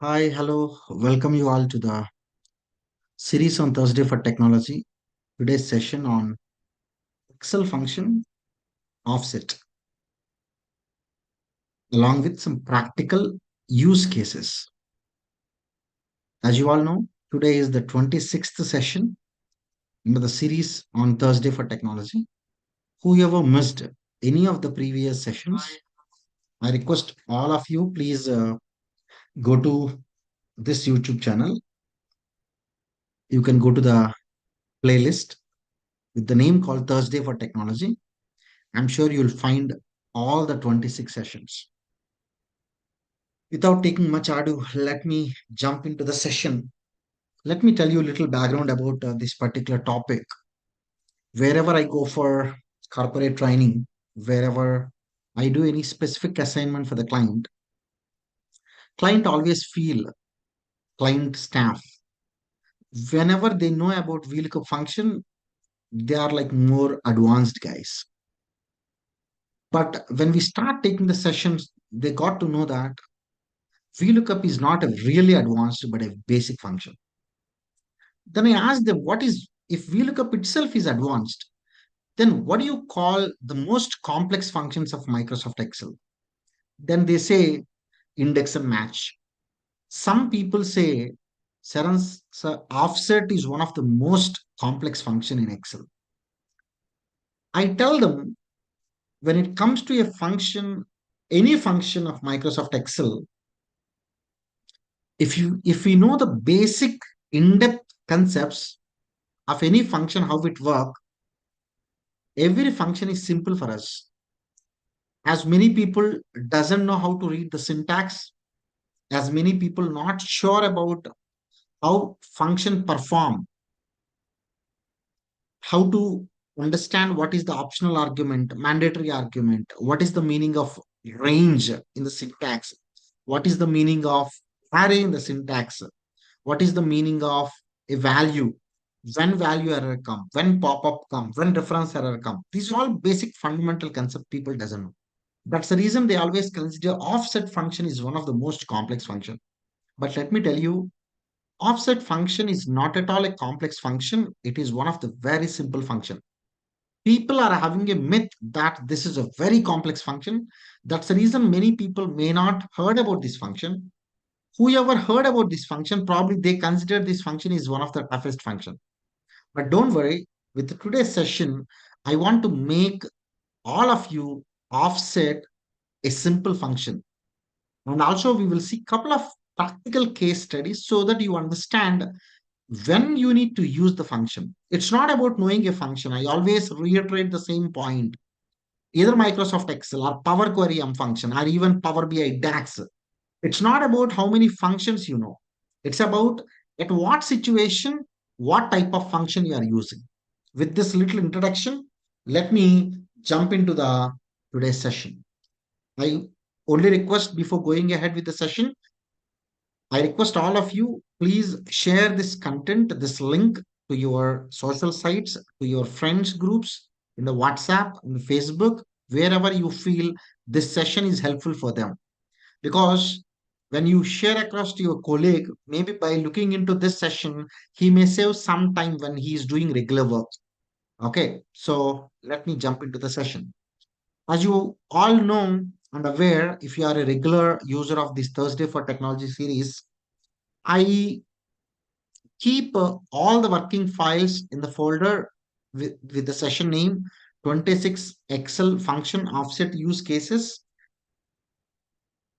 Hi, hello. Welcome you all to the series on Thursday for Technology. Today's session on Excel function offset, along with some practical use cases. As you all know, today is the 26th session into the series on Thursday for Technology. Whoever missed any of the previous sessions, I request all of you please go to this YouTube channel. You can go to the playlist with the name called Thursday for Technology. I'm sure you'll find all the 26 sessions. Without taking much ado, let me jump into the session. Let me tell you a little background about this particular topic. Wherever I go for corporate training, wherever I do any specific assignment for the client always feel client staff. Whenever they know about VLOOKUP function, they are like more advanced guys. But when we start taking the sessions, they got to know that VLOOKUP is not a really advanced but a basic function. Then I asked them, what is, if VLOOKUP itself is advanced, then what do you call the most complex functions of Microsoft Excel? Then they say index and match. Some people say Saran's offset is one of the most complex function in Excel. I tell them when it comes to a function, any function of Microsoft Excel, if we know the basic in-depth concepts of any function, how it works, every function is simple for us. As many people doesn't know how to read the syntax, as many people not sure about how function perform, how to understand what is the optional argument, mandatory argument, what is the meaning of range in the syntax, what is the meaning of array in the syntax, what is the meaning of a value, when value error come, when pop-up come, when reference error come. These are all basic fundamental concept people doesn't know. That's the reason they always consider offset function is one of the most complex function. But let me tell you, offset function is not at all a complex function. It is one of the very simple function. People are having a myth that this is a very complex function. That's the reason many people may not heard about this function. Whoever heard about this function, probably they consider this function is one of the toughest function. But don't worry, with today's session, I want to make all of you offset a simple function. And also we will see couple of practical case studies so that you understand when you need to use the function. It's not about knowing a function. I always reiterate the same point. Either Microsoft Excel or Power Query M function or even Power BI DAX. It's not about how many functions you know. It's about at what situation, what type of function you are using. With this little introduction, let me jump into the today's session. I only request before going ahead with the session, I request all of you, please share this content, this link to your social sites, to your friends groups, in the WhatsApp, in Facebook, wherever you feel this session is helpful for them. Because when you share across to your colleague, maybe by looking into this session, he may save some time when he is doing regular work. Okay, so let me jump into the session. As you all know and aware, if you are a regular user of this Thursday for Technology series, I keep all the working files in the folder with the session name 26 Excel function offset use cases.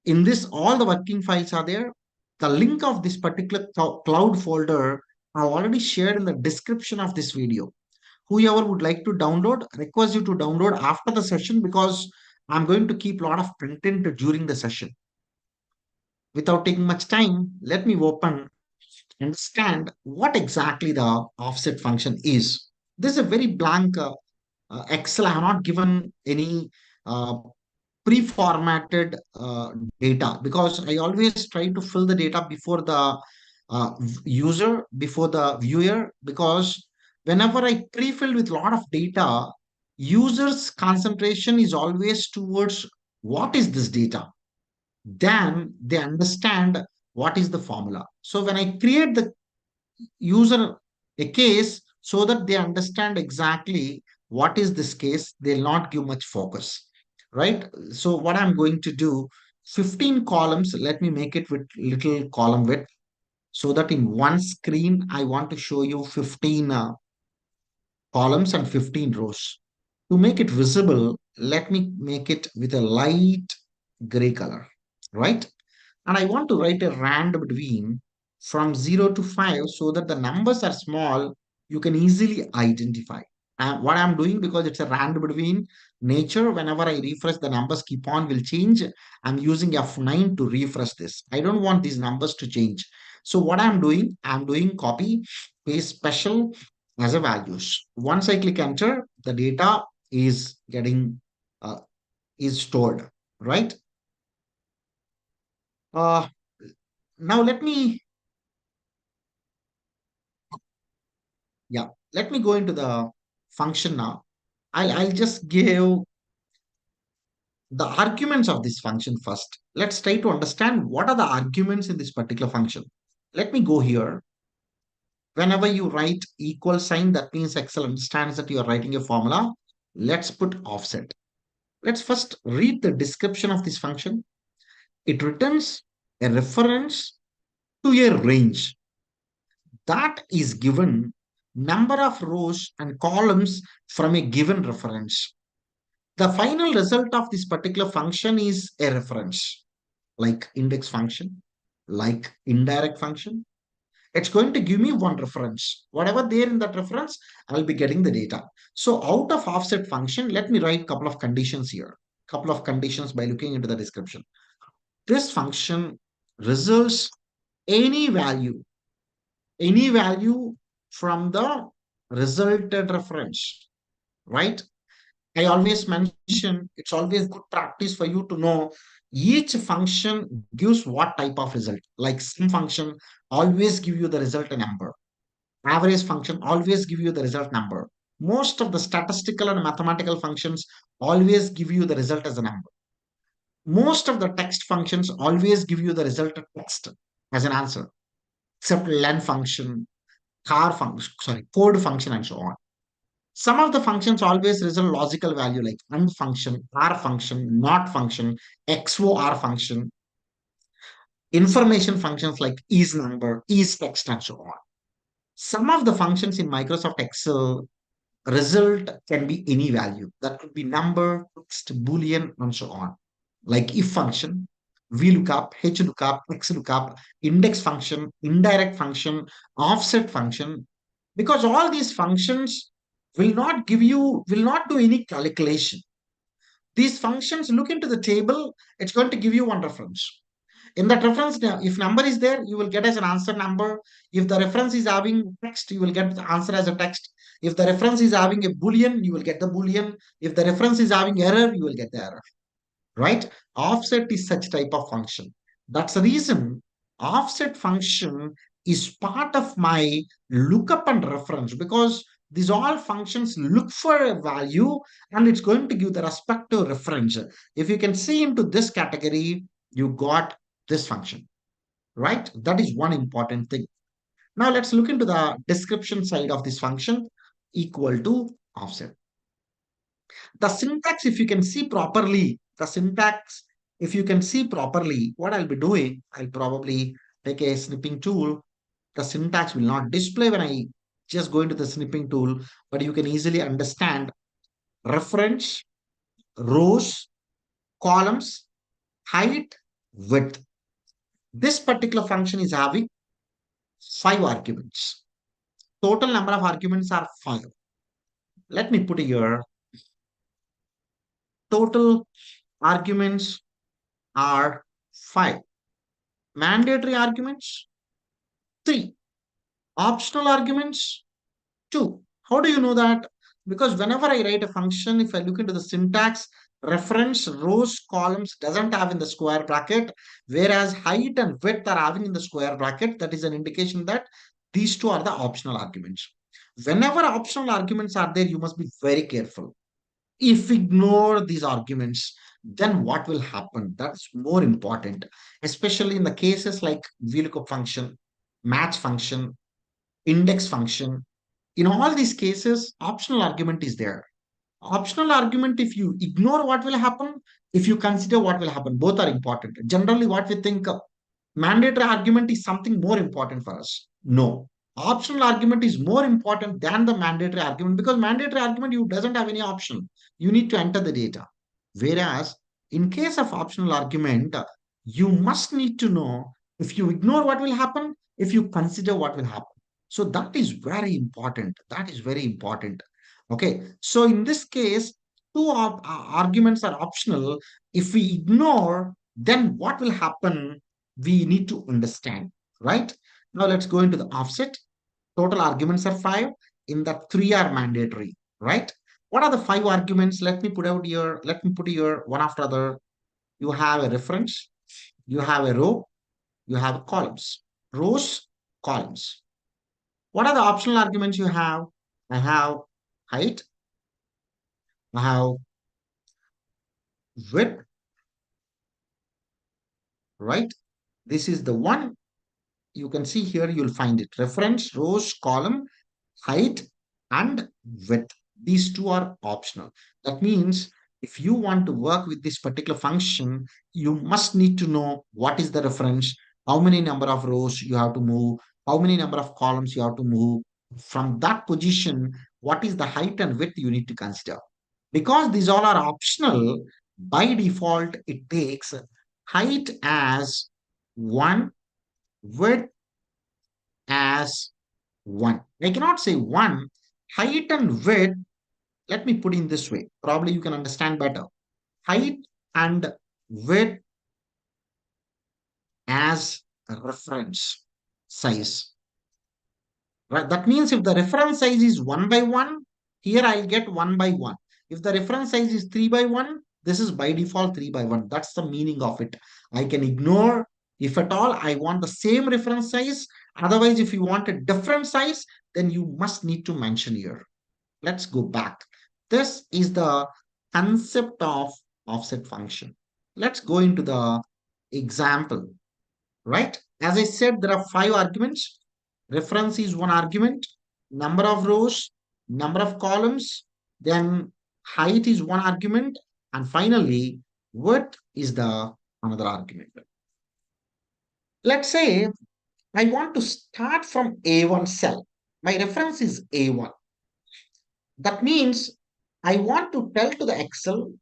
In this, all the working files are there. The link of this particular cloud folder I already shared in the description of this video. Whoever would like to download, request you to download after the session because I'm going to keep a lot of content during the session. Without taking much time, let me open understand what exactly the offset function is. This is a very blank Excel. I have not given any uh, pre-formatted data because I always try to fill the data before the user, before the viewer, because whenever I pre-fill with a lot of data, users' concentration is always towards what is this data. Then they understand what is the formula. So when I create the user a case so that they understand exactly what is this case, they'll not give much focus, right? So what I'm going to do, 15 columns, let me make it with little column width so that in one screen, I want to show you 15 columns and 15 rows. To make it visible, let me make it with a light gray color, right? And I want to write a rand between from 0 to 5 so that the numbers are small, you can easily identify. What I'm doing, because it's a rand between nature, whenever I refresh, the numbers keep on will change. I'm using F9 to refresh this. I don't want these numbers to change. So what I'm doing copy, paste special as a values. Once I click enter, the data is getting uh, is stored, right? Uh, Now yeah, let me go into the function now. I'll just give the arguments of this function first. Let's try to understand what are the arguments in this particular function. Let me go here. Whenever you write equal sign, that means Excel understands that you are writing a formula. Let's put offset. Let's first read the description of this function. It returns a reference to a range that is given number of rows and columns from a given reference. The final result of this particular function is a reference, like index function, like indirect function. It's going to give me one reference. Whatever there in that reference, I'll be getting the data. So out of offset function, let me write a couple of conditions here. Couple of conditions by looking into the description. This function results any value, any value from the resulted reference, right? I always mention it's always good practice for you to know each function gives what type of result. Like some function always give you the result number. Average function always give you the result number. Most of the statistical and mathematical functions always give you the result as a number. Most of the text functions always give you the result of text as an answer, except len function, car function, sorry, code function, and so on. Some of the functions always result logical value like and function, r function, not function, xor function, information functions like is number, is text, and so on. Some of the functions in Microsoft Excel result can be any value. That could be number, text, boolean, and so on. Like if function, VLOOKUP, HLOOKUP, XLOOKUP, index function, indirect function, offset function, because all these functions will not do any calculation. These functions look into the table, it's going to give you one reference. In that reference, if number is there, you will get as an answer number. If the reference is having text, you will get the answer as a text. If the reference is having a boolean, you will get the boolean. If the reference is having error, you will get the error, right? Offset is such type of function. That's the reason offset function is part of my lookup and reference, because these all functions look for a value and it's going to give the respective reference. If you can see into this category, you got this function, right? That is one important thing. Now let's look into the description side of this function equal to offset. The syntax, if you can see properly, the syntax, if you can see properly, what I'll be doing, I'll probably take a snipping tool. The syntax will not display when I just go into the snipping tool, but you can easily understand reference, rows, columns, height, width. This particular function is having 5 arguments. Total number of arguments are 5. Let me put here, total arguments are 5. Mandatory arguments, 3. Optional arguments, 2. How do you know that? Because whenever I write a function, if I look into the syntax, reference, rows, columns doesn't have in the square bracket, whereas height and width are having in the square bracket. That is an indication that these two are the optional arguments. Whenever optional arguments are there, you must be very careful. If we ignore these arguments, then what will happen? That's more important, especially in the cases like VLOOKUP function, match function, index function. In all these cases, optional argument is there. Optional argument, if you ignore what will happen, if you consider what will happen, both are important. Generally, what we think mandatory argument is something more important for us. No. Optional argument is more important than the mandatory argument because mandatory argument, you doesn't have any option. You need to enter the data. Whereas in case of optional argument, you must need to know if you ignore what will happen, if you consider what will happen. So that is very important. That is very important. Okay. So in this case, two arguments are optional. If we ignore, then what will happen? We need to understand, right? Now let's go into the offset. Total arguments are five. In that, three are mandatory, right? What are the five arguments? Let me put out here. Let me put here one after other. You have a reference. You have a row. You have columns. Rows, columns. What are the optional arguments you have? I have height. I have width, right? This is the one you can see here. You'll find it. Reference, rows, column, height, and width. These two are optional. That means if you want to work with this particular function, you must need to know what is the reference, how many number of rows you have to move, how many number of columns you have to move. From that position, what is the height and width you need to consider. Because these all are optional, by default, it takes height as 1, width as 1. I cannot say 1. Height and width, let me put in this way. Probably you can understand better. Height and width as a reference size. Right? That means if the reference size is 1 by 1, here I'll get 1 by 1. If the reference size is 3 by 1, this is by default 3 by 1. That's the meaning of it. I can ignore. If at all I want the same reference size, otherwise if you want a different size, then you must need to mention here. Let's go back. This is the concept of offset function. Let's go into the example, right? As I said, there are five arguments. Reference is one argument, number of rows, number of columns, then height is one argument, and finally, width is the another argument. Let's say I want to start from A1 cell. My reference is A1. That means I want to tell to the Excel,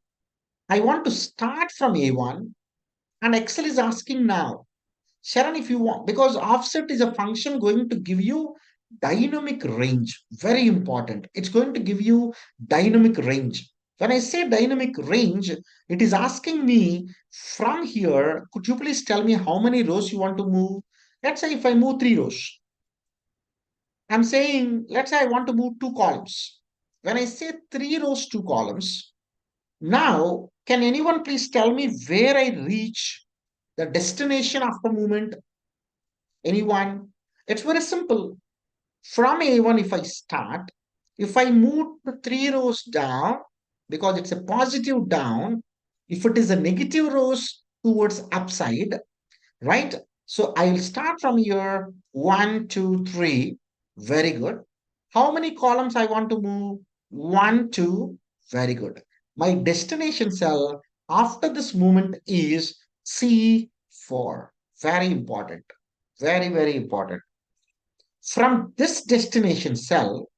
I want to start from A1, and Excel is asking now, Sharon, if you want, because offset is a function going to give you dynamic range. Very important. It's going to give you dynamic range. When I say dynamic range, it is asking me from here, could you please tell me how many rows you want to move? Let's say if I move three rows, I'm saying, let's say I want to move two columns. When I say three rows, two columns, now can anyone please tell me where I reach the destination after movement? Anyone? It's very simple. From A1, if I start, if I move the three rows down, because it's a positive down, if it is a negative rows towards upside, right? So I will start from here, one, two, three. Very good. How many columns I want to move? One, two. Very good. My destination cell after this movement is C4. Very important. Very, very important. From this destination cell,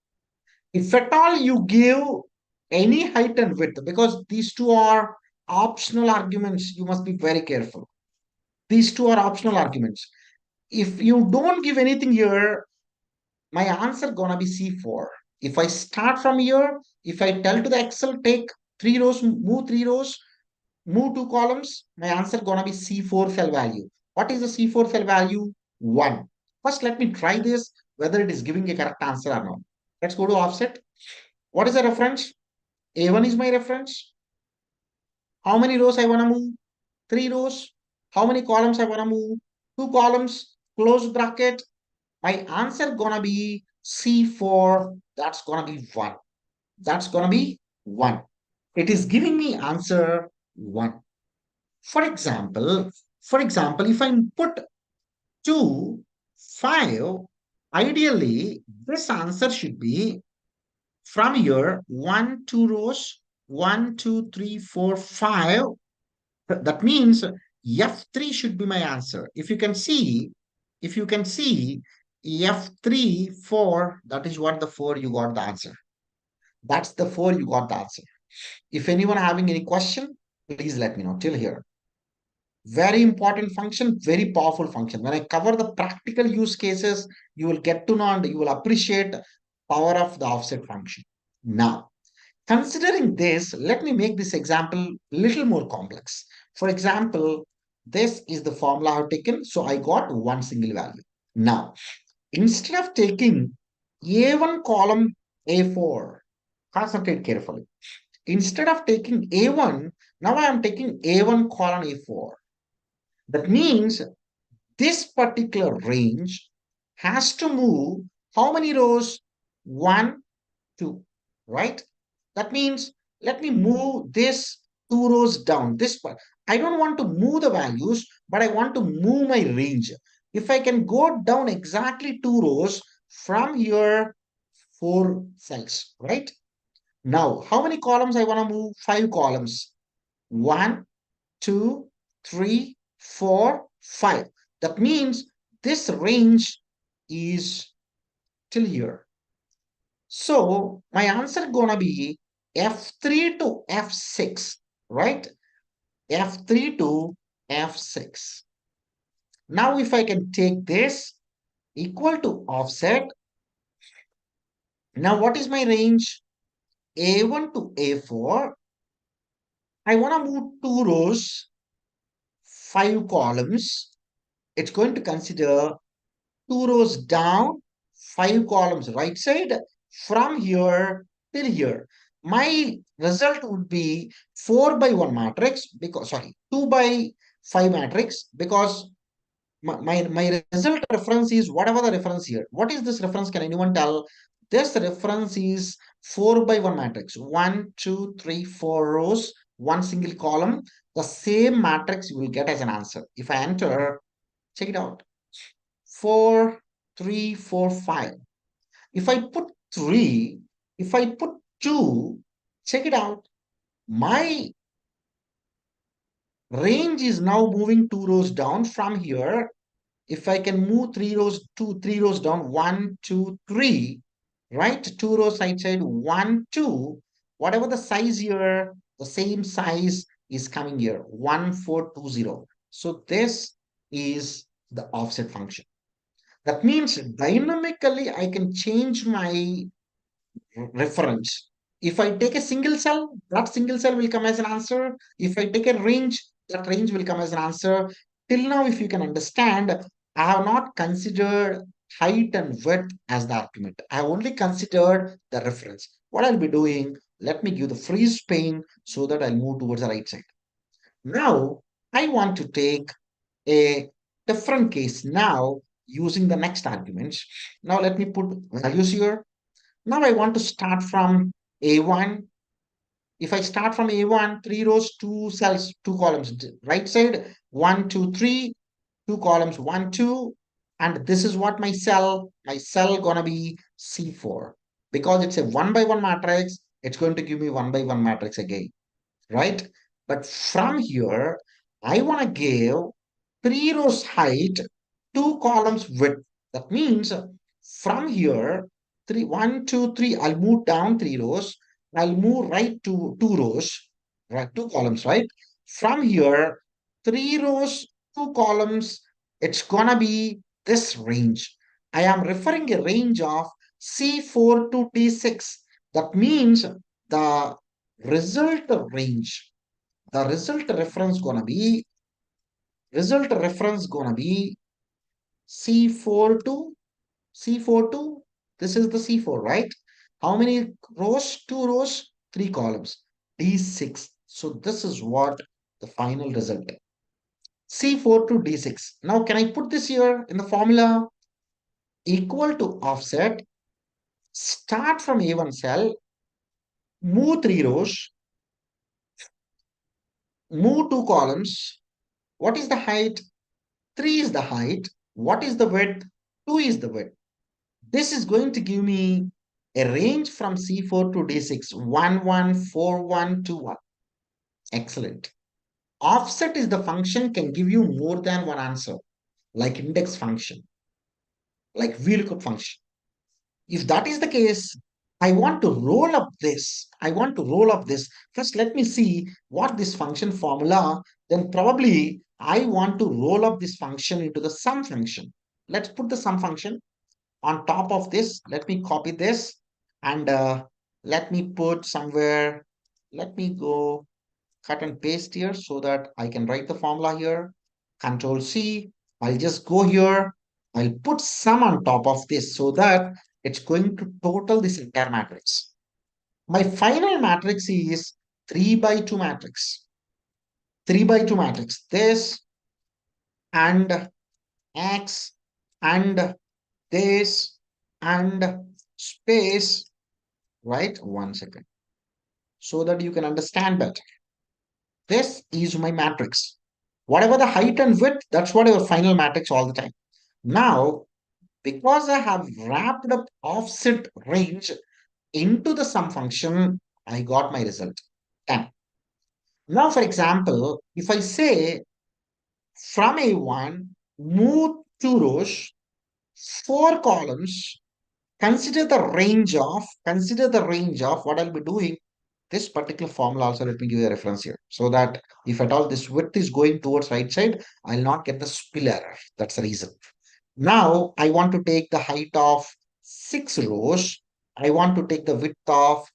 if at all you give any height and width, because these two are optional arguments, you must be very careful. These two are optional arguments. If you don't give anything here, my answer gonna be C4. If I start from here, if I tell to the Excel, take three rows, move two columns, my answer gonna be C4 cell value. What is the C4 cell value? 1. First, let me try this, whether it is giving a correct answer or not. Let's go to offset. What is the reference? A1 is my reference. How many rows I want to move? Three rows. How many columns I want to move? Two columns. Close bracket. My answer gonna be C4. That's gonna be 1. That's gonna be 1. It is giving me answer 1. For example, if I put 2, 5, ideally this answer should be from here 1, 2 rows, 1, 2, 3, 4, 5. That means F3 should be my answer. If you can see F3, 4, that is what the 4 you got the answer. That's the 4 you got the answer. If anyone having any question, please let me know till here. Very important function, very powerful function. When I cover the practical use cases, you will get to know and you will appreciate power of the offset function. Now, considering this, let me make this example little more complex. For example, this is the formula I've taken. So I got one single value. Now, instead of taking A1 column A4, concentrate carefully. Instead of taking A1, now I am taking A1 column A4. That means this particular range has to move how many rows? 1, 2, right? That means let me move this 2 rows down. This part. I don't want to move the values, but I want to move my range. If I can go down exactly 2 rows from here, 4 cells, right? Now, how many columns I want to move? 5 columns. 1, 2, 3, 4, 5. That means this range is till here. So my answer gonna be F3 to F6, right? F3 to F6. Now if I can take this equal to offset, now what is my range? A1 to A4. I want to move 2 rows, 5 columns. It's going to consider 2 rows down, 5 columns right side from here till here. My result would be 4 by 1 matrix because, sorry, 2 by 5 matrix because my result reference is whatever the reference here. What is this reference? Can anyone tell? This reference is 4 by 1 matrix. 1, 2, 3, 4 rows, one single column. The same matrix you will get as an answer. If I enter, check it out. 4, 3, 4, 5. If I put 3, if I put 2, check it out. My range is now moving 2 rows down from here. If I can move 3 rows, 3 rows down, 1, 2, 3, right? 2 rows side side, 1, 2. Whatever the size here, the same size is coming here, 1, 4, 2, 0. So this is the offset function. That means dynamically I can change my reference. If I take a single cell, that single cell will come as an answer. If I take a range, that range will come as an answer. Till now, if you can understand, I have not considered height and width as the argument. I have only considered the reference. What I'll be doing, let me give the freeze pane so that I'll move towards the right side. Now, I want to take a different case now using the next arguments. Now, let me put values here. Now I want to start from A1. If I start from A1, 3 rows, 2 cells, 2 columns. Right side, 1, 2, 3, 2 columns, 1, 2. And this is what my cell gonna be C4. Because it's a 1 by 1 matrix, it's going to give me 1 by 1 matrix again, right? But from here, I want to give 3 rows height, 2 columns width. That means from here, 3, 1, 2, 3, I'll move down 3 rows. I'll move right to 2 rows, right? 2 columns, right? From here, 3 rows, 2 columns, it's gonna be this range. I am referring a range of C4 to D6. That means the result range, the result reference gonna be C4 to C4 to this is the C4, right? How many rows? 2 rows, 3 columns. D6. So this is what the final result. C4 to D6. Now can I put this here in the formula? Equal to offset. Start from A1 cell, move 3 rows, move two columns. What is the height? 3 is the height. What is the width? 2 is the width. This is going to give me a range from C4 to D6, 114121. Excellent. Offset is the function can give you more than one answer, like index function, like VLOOKUP function. If that is the case, I want to roll up this. I want to roll up this. First, let me see what this function formula, then probably I want to roll up this function into the sum function. Let's put the sum function on top of this. Let me copy this and let me put somewhere. Let me go cut and paste here so that I can write the formula here. Control C. I'll just go here. I'll put sum on top of this so that it's going to total this entire matrix. My final matrix is 3 by 2 matrix. 3 by 2 matrix. This and X and this and space, right? 1 second. So that you can understand better. This is my matrix. Whatever the height and width, that's what your final matrix all the time. Now, because I have wrapped up offset range into the sum function, I got my result 10. Now, for example, if I say from A1, move 2 rows, 4 columns, consider the range of what I'll be doing. This particular formula also, let me give you a reference here so that if at all this width is going towards right side, I'll not get the spill error. That's the reason. Now I want to take the height of 6 rows. I want to take the width of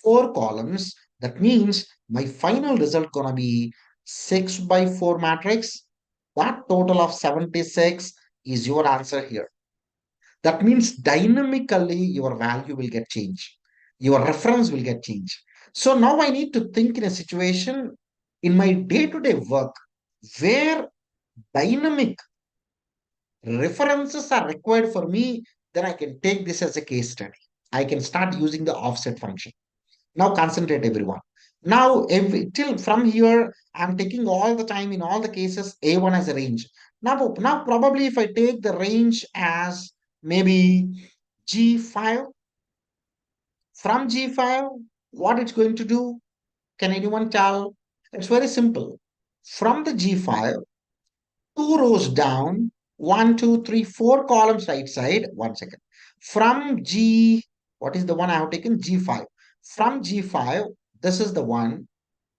4 columns. That means my final result gonna be 6 by 4 matrix. That total of 76 is your answer here. That means dynamically your value will get changed. Your reference will get changed. So now I need to think in a situation in my day-to-day work where dynamic references are required for me, then I can take this as a case study. I can start using the offset function. Now concentrate everyone. Now till from here, I'm taking all the time in all the cases A1 as a range. Now probably if I take the range as maybe G5, from G5, what it's going to do? Can anyone tell? It's very simple. From the G5, 2 rows down, 1, 2, 3, 4 columns right side. 1 second. From G, what is the one I have taken? G5. From G5, this is the one.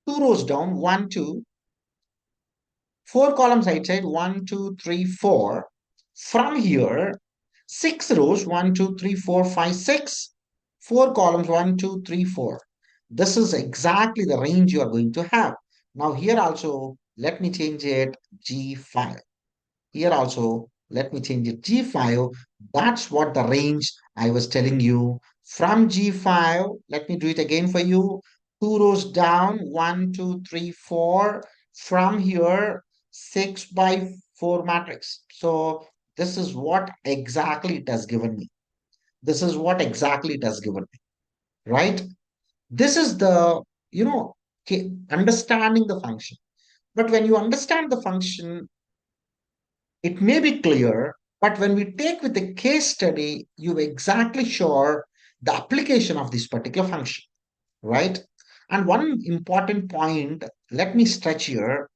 2 rows down, 1, 2, 4 columns right side. 1, 2, 3, 4. From here, 6 rows. 1, 2, 3, 4, 5, 6. 4 columns. 1, 2, 3, 4. This is exactly the range you are going to have. Now here also, let me change it G5. Here also, let me change it G5. That's what the range I was telling you. From G5, let me do it again for you. 2 rows down, 1, 2, 3, 4. From here, 6 by 4 matrix. So this is what exactly it has given me. This is what exactly it has given me, right? This is the, understanding the function. But when you understand the function, it may be clear, but when we take with a case study, you're exactly sure the application of this particular function, right? And one important point, let me stretch here,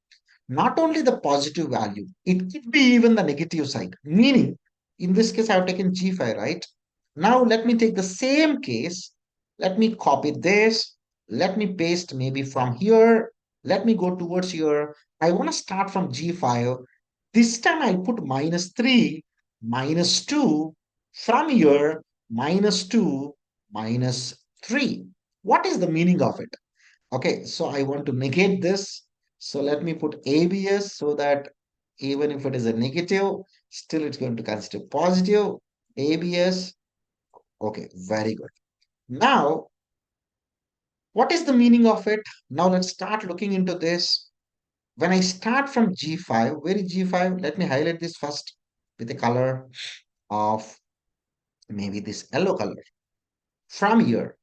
not only the positive value, it could be even the negative side. Meaning, in this case, I've taken G5, right? Now let me take the same case. Let me copy this. Let me paste maybe from here. Let me go towards here. I want to start from G5. This time I put -3, -2. From here, -2, -3. What is the meaning of it? Okay, so I want to negate this. So let me put ABS so that even if it is a negative, still it's going to consider positive. ABS. Okay, very good. Now, what is the meaning of it? Now let's start looking into this. When I start from G5, where is G5? Let me highlight this first with the color of maybe this yellow color. From here,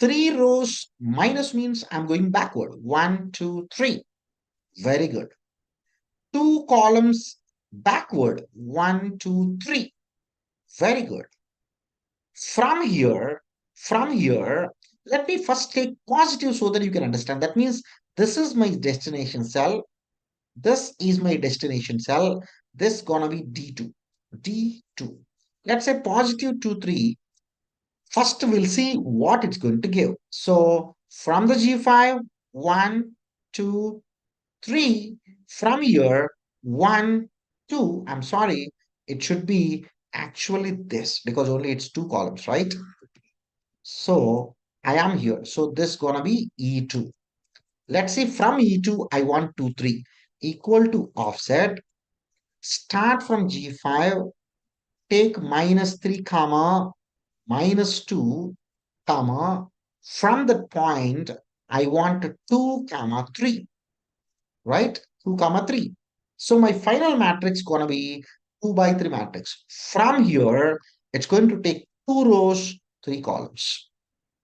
Three rows minus means I'm going backward. One, two, three. Very good. Two columns backward. One, two, three. Very good. From here, from here, let me first take positive so that you can understand. That means this is my destination cell. This is my destination cell. This gonna be D2. D2. Let's say positive 2, 3. First, we'll see what it's going to give. So from the G5, 1, 2, 3. From here, 1, 2. I'm sorry, it should be actually this because only it's two columns, right? So I am here. So this gonna be E2. Let's say from E2, I want 2, 3 equal to offset. Start from G5, take minus 3 comma minus 2 comma from that point I want 2 comma 3, right? 2 comma 3. So my final matrix gonna be 2 by 3 matrix. From here, it's going to take 2 rows, 3 columns.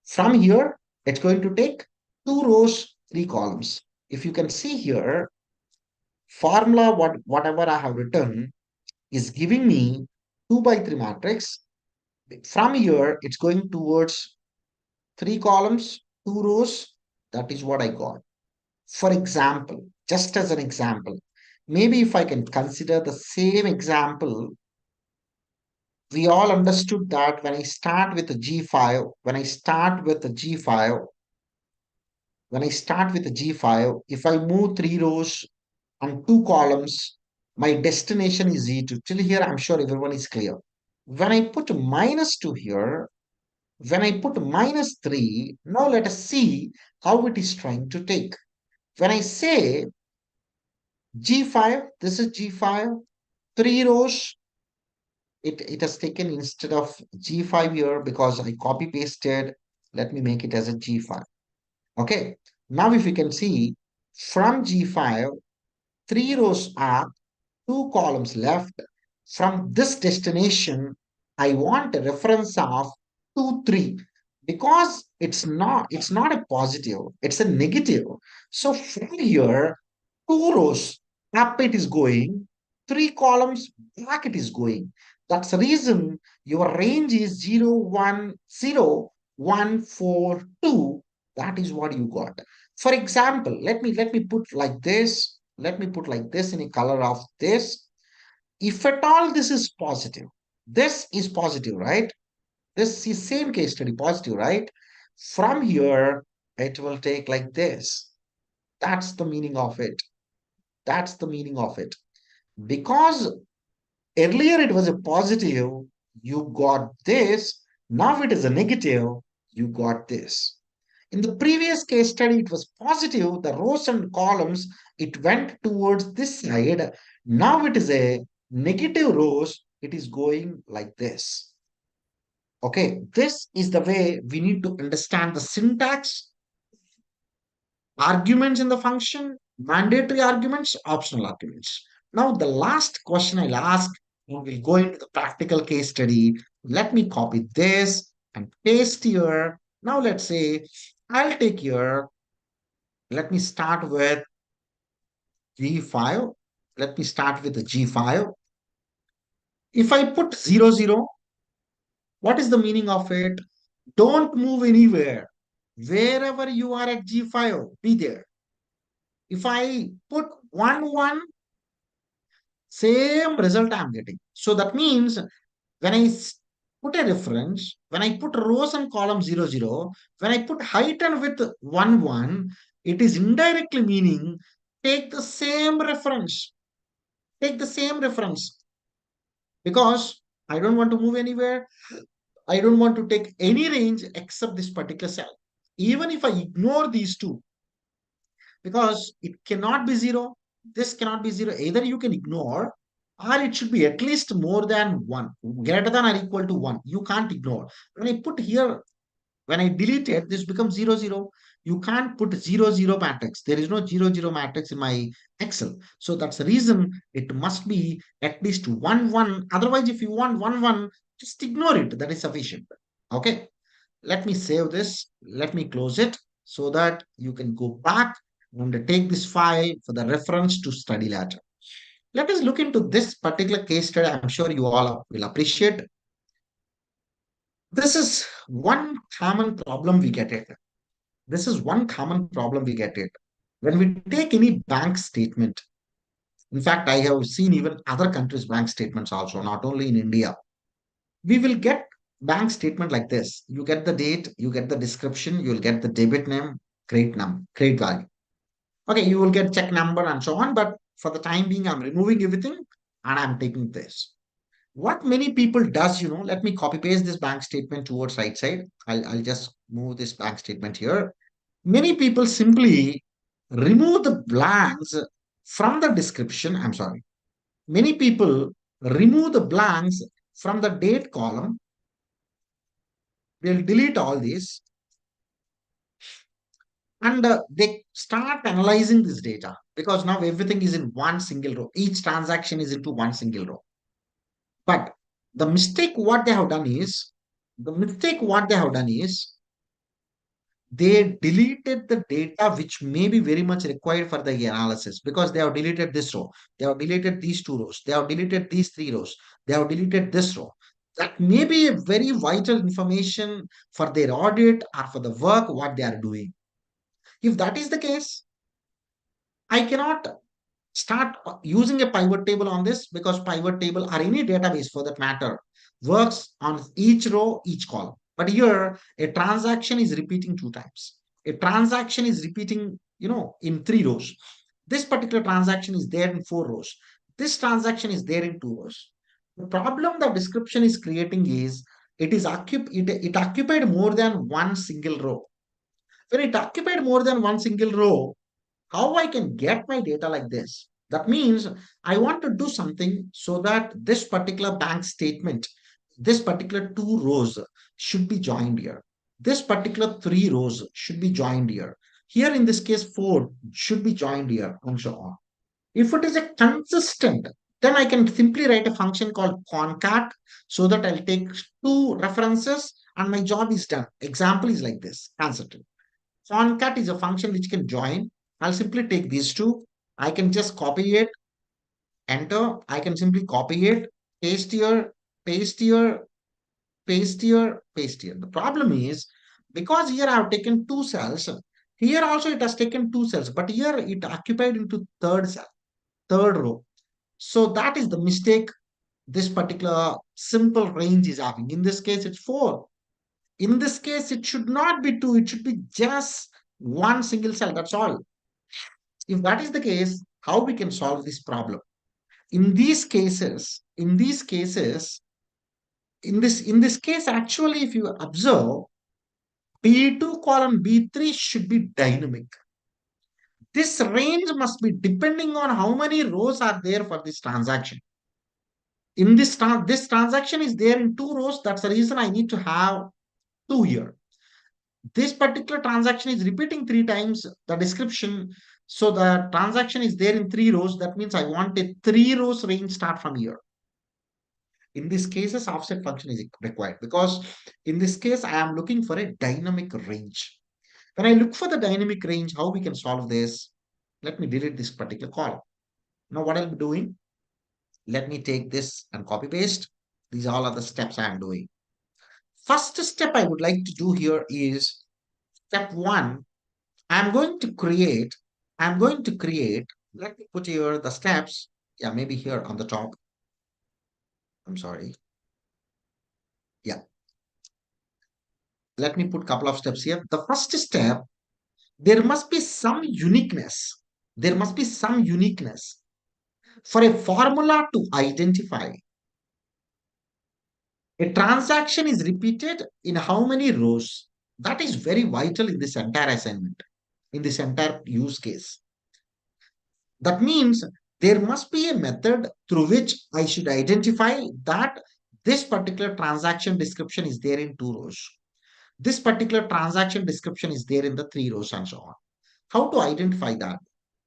From here, it's going to take 2 rows, 3 columns. If you can see here, formula whatever I have written is giving me 2 by 3 matrix. From here, it's going towards 3 columns, 2 rows. That is what I got. For example, just as an example, maybe if I can consider the same example, we all understood that when I start with a G5, when I start with a G5, if I move 3 rows and 2 columns, my destination is E2. Till here, I'm sure everyone is clear. When I put minus 2 here, when I put minus 3, now let us see how it is trying to take. When I say G5, this is G5, 3 rows, it has taken instead of G5 here because I copy pasted. Let me make it as a G5. Okay. Now if you can see from G5, 3 rows up, 2 columns left. From this destination, I want a reference of 2, 3 because it's not a positive, it's a negative. So from here, 2 rows up it is going, 3 columns back it is going. That's the reason your range is 0, 1, 0, 1, 4, 2. That is what you got. For example, let me put like this. Let me put like this in a color of this. If at all this is positive, right? This is same case study positive, right? From here, it will take like this. That's the meaning of it. That's the meaning of it. Because earlier it was a positive, you got this. Now it is a negative, you got this. In the previous case study, it was positive, the rows and columns, it went towards this side. Now it is a negative rows, it is going like this. Okay, this is the way we need to understand the syntax, arguments in the function, mandatory arguments, optional arguments. Now, the last question I'll ask, and we'll go into the practical case study. Let me copy this and paste here. Now, let's say I'll take here, let me start with G5. Let me start with the G5. If I put 0, 0, what is the meaning of it? Don't move anywhere. Wherever you are at G5, be there. If I put 1, 1, same result I'm getting. So that means when put a reference, when I put rows and columns 0, 0, when I put height and width 1, 1, it is indirectly meaning take the same reference. Take the same reference because I don't want to move anywhere. I don't want to take any range except this particular cell. Even if I ignore these two, because it cannot be 0, this cannot be 0. Either you can ignore or it should be at least more than 1, greater than or equal to 1. You can't ignore. When I put here, when I delete it, this becomes 0, 0. You can't put 0, 0 matrix. There is no 0, 0 matrix in my Excel. So that's the reason it must be at least 1, 1. Otherwise, if you want 1, 1, just ignore it. That is sufficient. Okay. Let me save this. Let me close it so that you can go back and take this file for the reference to study later. Let us look into this particular case study. I'm sure you all will appreciate. This is one common problem we get it. This is one common problem we get it. When we take any bank statement, in fact, I have seen even other countries' bank statements also, not only in India. We will get bank statement like this. You get the date, you get the description, you'll get the debit name, credit value. Okay, you will get check number and so on. But for the time being, I'm removing everything and I'm taking this. What many people does, let me copy paste this bank statement towards right side. I'll just move this bank statement here. Many people simply remove the blanks from the description. I'm sorry. Many people remove the blanks from the date column. They'll delete all these and they start analyzing this data because now everything is in one single row. Each transaction is into one single row. But the mistake what they have done is, the mistake what they have done is they deleted the data which may be very much required for the analysis because they have deleted this row, they have deleted these two rows, they have deleted these three rows, they have deleted this row. That may be a very vital information for their audit or for the work what they are doing. If that is the case, I cannot start using a pivot table on this because pivot table or any database for that matter works on each row, each column. But here, a transaction is repeating two times. A transaction is repeating, in three rows. This particular transaction is there in four rows. This transaction is there in two rows. The problem the description is creating is it occupied more than one single row. When it occupied more than one single row, how I can get my data like this? That means I want to do something so that this particular bank statement, this particular two rows should be joined here. This particular three rows should be joined here. Here in this case, four should be joined here and so on. If it is a consistent, then I can simply write a function called concat so that I'll take two references and my job is done. Example is like this, consistent. Concat is a function which can join. I'll simply take these two. I can just copy it, enter. I can simply copy it, paste here, paste here, paste here, paste here. The problem is because here I have taken two cells, here also it has taken two cells, but here it occupied into third cell, third row. So that is the mistake this particular simple range is having. In this case, it's four. In this case, it should not be two, it should be just one single cell. That's all. If that is the case, how we can solve this problem? In these cases, in this case, actually, if you observe, B2 column B3 should be dynamic. This range must be depending on how many rows are there for this transaction. In this transaction is there in two rows. That's the reason I need to have two here. This particular transaction is repeating three times the description. So the transaction is there in three rows. That means I want a three rows range start from here. In this cases, offset function is required because in this case, I am looking for a dynamic range. When I look for the dynamic range, how we can solve this? Let me delete this particular column. Now what I'll be doing, let me take this and copy paste. These all are the steps I am doing. First step I would like to do here is step one. I'm going to create, let me put here the steps. Yeah, maybe here on the top. I'm sorry. Yeah, let me put a couple of steps here. The first step, there must be some uniqueness. There must be some uniqueness for a formula to identify. A transaction is repeated in how many rows? That is very vital in this entire assignment, in this entire use case. That means there must be a method through which I should identify that this particular transaction description is there in two rows. This particular transaction description is there in the three rows and so on. How to identify that?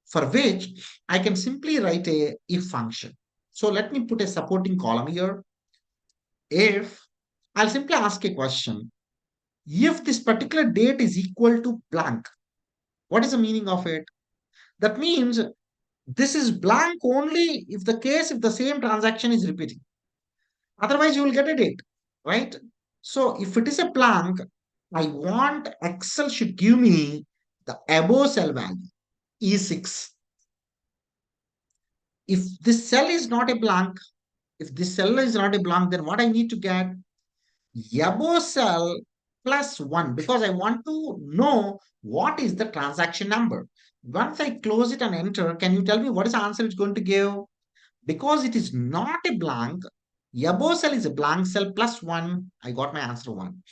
For which I can simply write a if function. So let me put a supporting column here. If I'll simply ask a question. if this particular date is equal to blank. What is the meaning of it? That means this is blank only if the same transaction is repeating. Otherwise, you will get a date, right? So if it is a blank, I want Excel should give me the above cell value, E6. If this cell is not a blank, if this cell is not a blank, then what I need to get? Above cell plus 1, because I want to know what is the transaction number. Once I close it and enter, can you tell me what is the answer it's going to give? Because it is not a blank, above cell is a blank cell plus 1. I got my answer 1.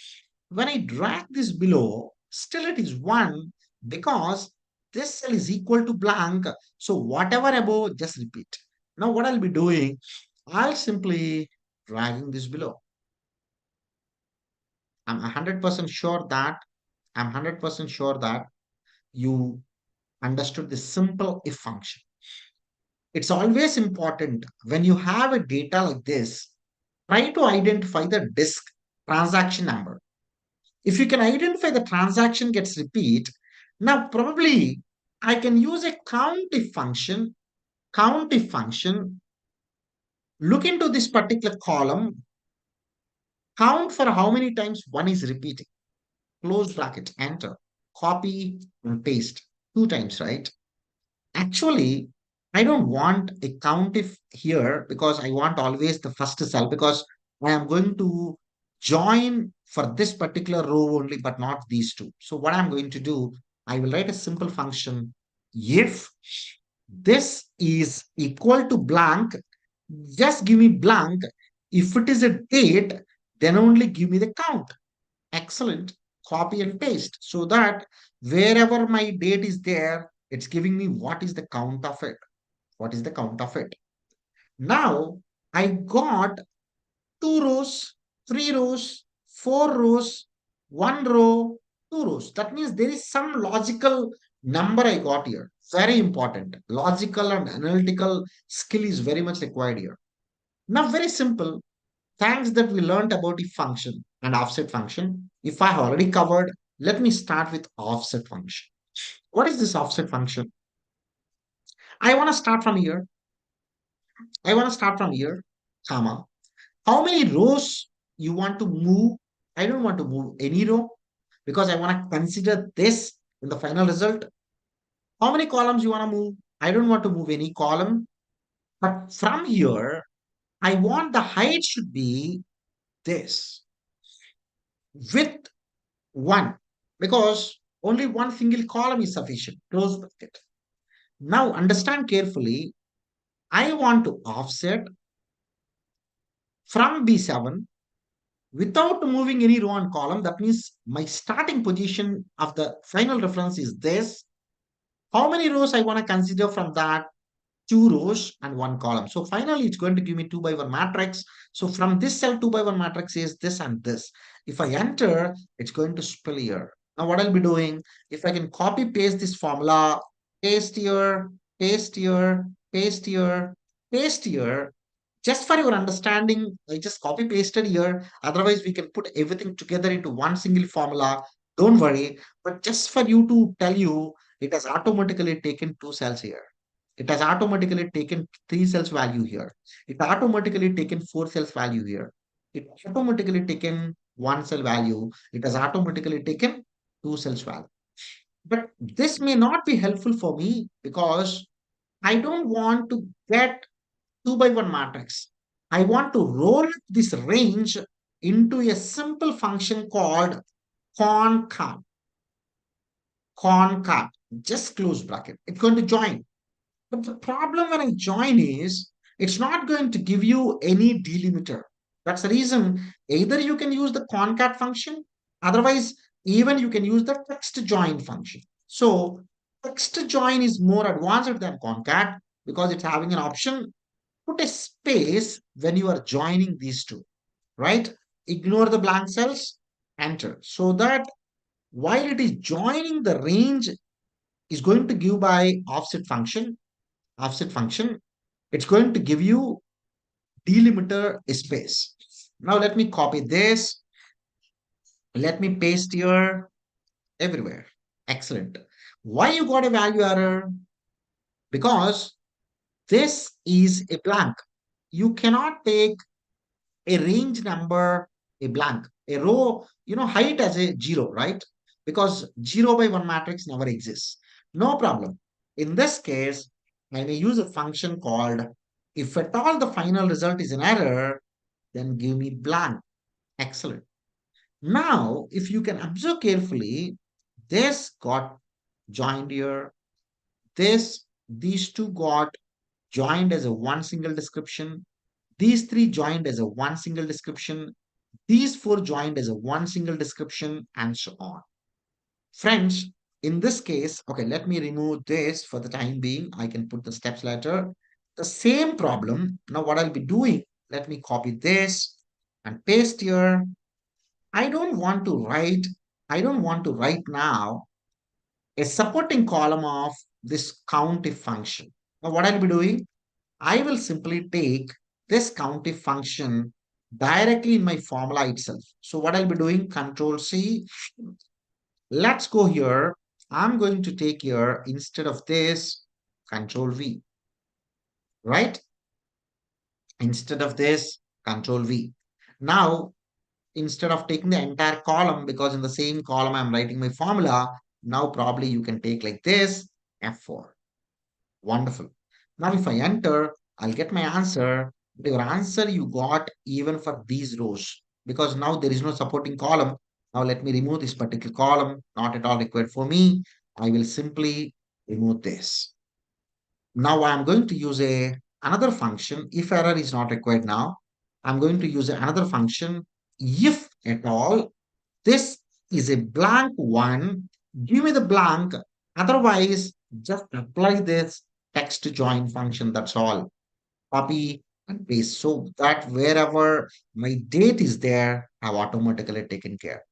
When I drag this below, still it is 1 because this cell is equal to blank. So whatever above, just repeat. Now what I'll be doing, I'll simply dragging this below. I'm 100% sure that I'm 100% sure that you understood the simple if function. It's always important when you have a data like this, try to identify the disk transaction number. If you can identify the transaction gets repeat, now probably I can use a count if function, look into this particular column, count for how many times one is repeating, close bracket, enter, copy and paste 2 times, right? Actually, I don't want a countif here because I want always the first cell because I am going to join for this particular row only, but not these two. So what I'm going to do, I will write a simple function. If this is equal to blank, just give me blank. If it is a date, then only give me the count. Excellent. Copy and paste so that wherever my date is there, it's giving me what is the count of it. What is the count of it? Now I got 2 rows, 3 rows, 4 rows, 1 row, 2 rows. That means there is some logical number I got here. Very important. Logical and analytical skill is very much required here. Now, very simple. Thanks that we learned about if function and offset function. If I have already covered, let me start with offset function. What is this offset function? I want to start from here. I want to start from here, comma. How many rows you want to move? I don't want to move any row because I want to consider this in the final result. How many columns you want to move? I don't want to move any column. But from here, I want the height should be this with 1 because only one single column is sufficient. Close bracket. Now understand carefully. I want to offset from B7 without moving any row and column. That means my starting position of the final reference is this. How many rows I want to consider from that? 2 rows and 1 column. So finally, it's going to give me 2 by 1 matrix. So from this cell, 2 by 1 matrix is this and this. If I enter, it's going to spill here. Now, what I'll be doing, if I can copy paste this formula, paste here, paste here, paste here, paste here, just for your understanding, I just copy pasted here. Otherwise, we can put everything together into one single formula. Don't worry. But just for you to tell you, it has automatically taken 2 cells here. It has automatically taken 3 cells value here. It automatically taken 4 cells value here. It automatically taken 1 cell value. It has automatically taken 2 cells value. But this may not be helpful for me because I don't want to get 2 by 1 matrix. I want to roll this range into a simple function called concat. Concat. Just close bracket. It's going to join. But the problem when I join is it's not going to give you any delimiter. That's the reason either you can use the concat function, otherwise, even you can use the text join function. So, text join is more advanced than concat because it's having an option. Put a space when you are joining these two, right? Ignore the blank cells, enter. So that while it is joining the range is going to give by offset function, it's going to give you delimiter space. Now let me copy this. Let me paste here everywhere. Excellent. Why you got a value error? Because this is a blank. You cannot take a range number, a blank, a row, height as a zero, right? Because 0 by 1 matrix never exists. No problem. In this case, I may use a function called if at all the final result is an error, then give me blank. Excellent. Now, if you can observe carefully, this got joined here. These two got joined as a one single description. These three joined as a one single description. These four joined as a one single description, and so on. Friends, in this case, okay, let me remove this for the time being. I can put the steps later. The same problem. Now, what I'll be doing, let me copy this and paste here. I don't want to write, I don't want to write now a supporting column of this countif function. Now, what I'll be doing, I will simply take this countif function directly in my formula itself. So what I'll be doing, Control C. Let's go here. I'm going to take here, instead of this, Control V, right? Instead of this, Control V. Now, instead of taking the entire column, because in the same column I'm writing my formula, now probably you can take like this, F4. Wonderful. Now, if I enter, I'll get my answer. Your answer you got even for these rows, because now there is no supporting column. Now, let me remove this particular column, not at all required for me. I will simply remove this. Now, I'm going to use another function. If error is not required now, I'm going to use another function. If at all, this is a blank one, give me the blank. Otherwise, just apply this text join function. That's all. Copy and paste so that wherever my date is there, I've automatically taken care.